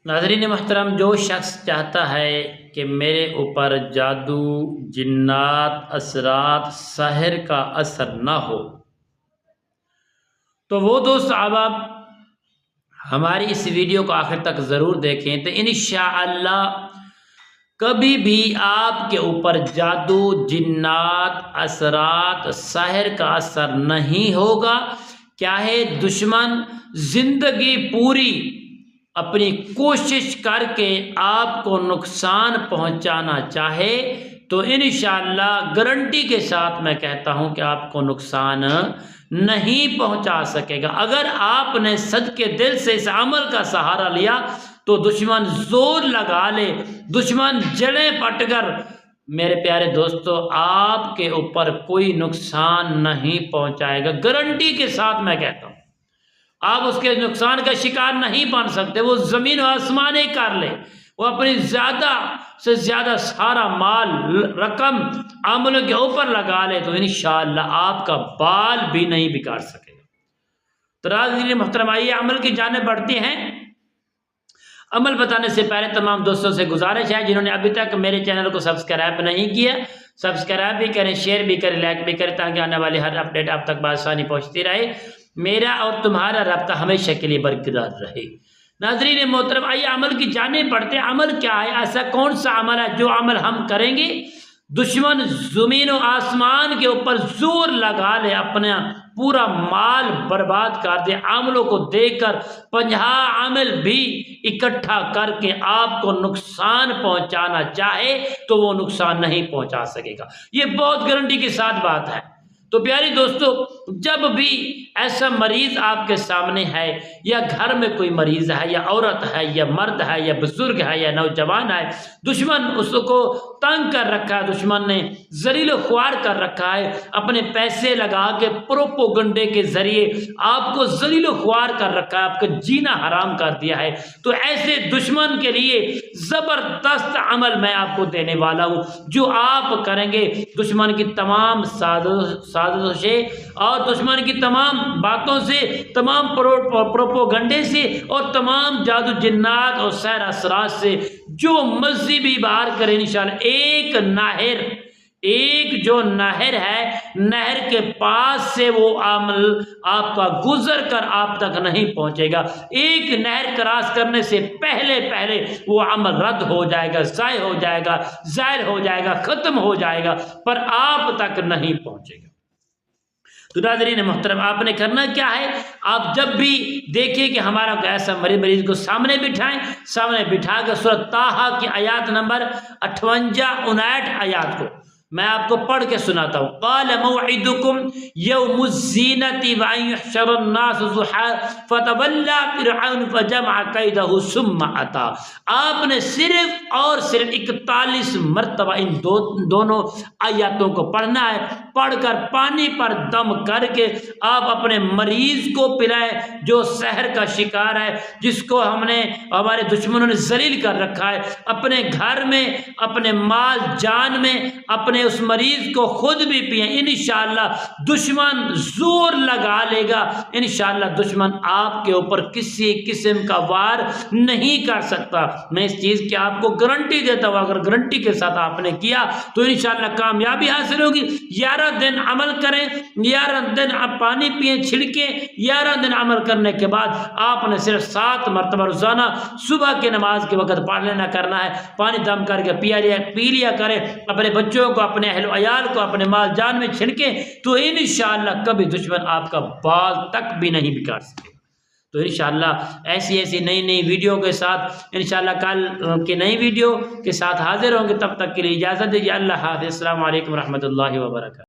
ناظرین محترم، جو شخص چاہتا ہے کہ میرے اوپر جادو، جنات، اثرات، سحر کا اثر نہ ہو، تو وہ دوست احباب ہماری اس ویڈیو کو آخر تک ضرور دیکھیں، تو انشاءاللہ کبھی بھی آپ کے اوپر جادو، جنات، اثرات، سحر کا اثر نہیں ہوگا۔ کیا ہے، دشمن زندگی پوری اپنی کوشش کر کے آپ کو نقصان پہنچانا چاہے تو انشاءاللہ گارنٹی کے ساتھ میں کہتا ہوں کہ آپ کو نقصان نہیں پہنچا سکے گا۔ اگر آپ نے صدقے دل سے اس عمل کا سہارا لیا تو دشمن زور لگا لے، دشمن جڑیں پٹ کر، میرے پیارے دوستو، آپ کے اوپر کوئی نقصان نہیں پہنچائے گا۔ گارنٹی کے ساتھ میں کہتا ہوں، آپ اس کے نقصان کا شکار نہیں بن سکتے۔ وہ زمین و آسمان کر لے، وہ اپنی زیادہ سے زیادہ سارا مال، رقم عملوں کے اوپر لگا لے تو انشاءاللہ آپ کا بال بھی نہیں بگاڑ سکے گا۔ تو ناظرین محترم، آئیے عمل کی جانب بڑھتے ہیں۔ عمل بتانے سے پہلے تمام دوستوں سے گزارش ہے، جنہوں نے ابھی تک میرے چینل کو سبسکرائب نہیں کیا، سبسکرائب بھی کریں، شیئر بھی کریں، لائک بھی کریں، تاکہ آنے والی ہر اپڈیٹ آپ تک بآسانی پہنچتی رہے، میرا اور تمہارا رابطہ ہمیشہ کے لیے برقرار رہے۔ ناظرین محترم، آئیے عمل کی جانب بڑھتے ہیں۔ عمل کیا ہے؟ ایسا کون سا عمل ہے جو عمل ہم کریں گے دشمن زمین و آسمان کے اوپر زور لگا لے، اپنا پورا مال برباد کر دے، عملوں کو دیکھ کر 50 عمل بھی اکٹھا کر کے آپ کو نقصان پہنچانا چاہے تو وہ نقصان نہیں پہنچا سکے گا۔ یہ بہت گارنٹی کے ساتھ بات ہے۔ تو پیاری دوستو، جب بھی ایسا مریض آپ کے سامنے ہے، یا گھر میں کوئی مریض ہے، یا عورت ہے، یا مرد ہے، یا بزرگ ہے، یا نوجوان ہے، دشمن اس کو تنگ کر رکھا ہے، دشمن نے ذلیل و خوار کر رکھا ہے، اپنے پیسے لگا کے پروپوگنڈے کے ذریعے آپ کو ذلیل و خوار کر رکھا ہے، آپ کا جینا حرام کر دیا ہے، تو ایسے دشمن کے لیے زبردست عمل میں آپ کو دینے والا ہوں، جو آپ کریں گے دشمن کی تمام سازشیں اور دشمن کی تمام باتوں سے، تمام پروپوگنڈے سے اور تمام جادو، جنات اور سحر اثرات سے جو مرضی بھی بار کرے، انشاءاللہ ایک جو نہر ہے، نہر کے پاس سے وہ عمل آپ کا گزر کر آپ تک نہیں پہنچے گا۔ ایک نہر کراس کرنے سے پہلے وہ عمل رد ہو جائے گا، ضائع ہو جائے گا، ظاہر ہو جائے گا، ختم ہو جائے گا، پر آپ تک نہیں پہنچے گا۔ تو ناظرین محترم، آپ نے کرنا کیا ہے؟ آپ جب بھی دیکھیں کہ ہمارا ایسا مریض کو سامنے بٹھائیں، سامنے بٹھا کے سورۃ طٰہٰ کی آیات نمبر 58 59 آیات کو میں آپ کو پڑھ کے سناتا ہوں۔ قال موعدکم یوم الزینۃ وان یحشر الناس ضحیٰ فتولی فرعون فجمع کیدہ ثم اتی۔ آپ نے صرف اور صرف 41 مرتبہ ان دونوں آیاتوں کو پڑھنا ہے۔ پڑھ کر پانی پر دم کر کے آپ اپنے مریض کو پلائیں جو سحر کا شکار ہے، جس کو ہمارے دشمنوں نے ذلیل کر رکھا ہے، اپنے گھر میں، اپنے مال جان میں، اپنے اس مریض کو خود بھی پئیں۔ انشاءاللہ دشمن زور لگا لے گا، انشاءاللہ دشمن آپ کے اوپر کسی قسم کا وار نہیں کر سکتا۔ میں اس چیز کی آپ کو گارنٹی دیتا ہوں، اگر گارنٹی کے ساتھ آپ نے کیا تو انشاءاللہ کامیابی حاصل ہوگی۔ 11 دن عمل کریں، 11 دن آپ پانی پئیں، چھڑکیں، 11 دن عمل کرنے کے بعد آپ نے صرف 7 مرتبہ روزانہ صبح کی نماز کے وقت پڑھ لینا کرنا ہے، پانی دم کر کے پی لیا کریں، اپنے بچوں کو، اپنے اہل و عیال کو، اپنے مال جان میں چھڑکیں، تو انشاءاللہ کبھی دشمن آپ کا بال تک بھی نہیں بگاڑ سکے۔ تو انشاءاللہ ایسی نئی ویڈیو کے ساتھ انشاءاللہ کل کی نئی ویڈیو کے ساتھ حاضر ہوں گے۔ تب تک کے لیے اجازت دیجیے۔ اللہ حافظ۔ السلام علیکم ورحمۃ اللہ وبرکاتہ۔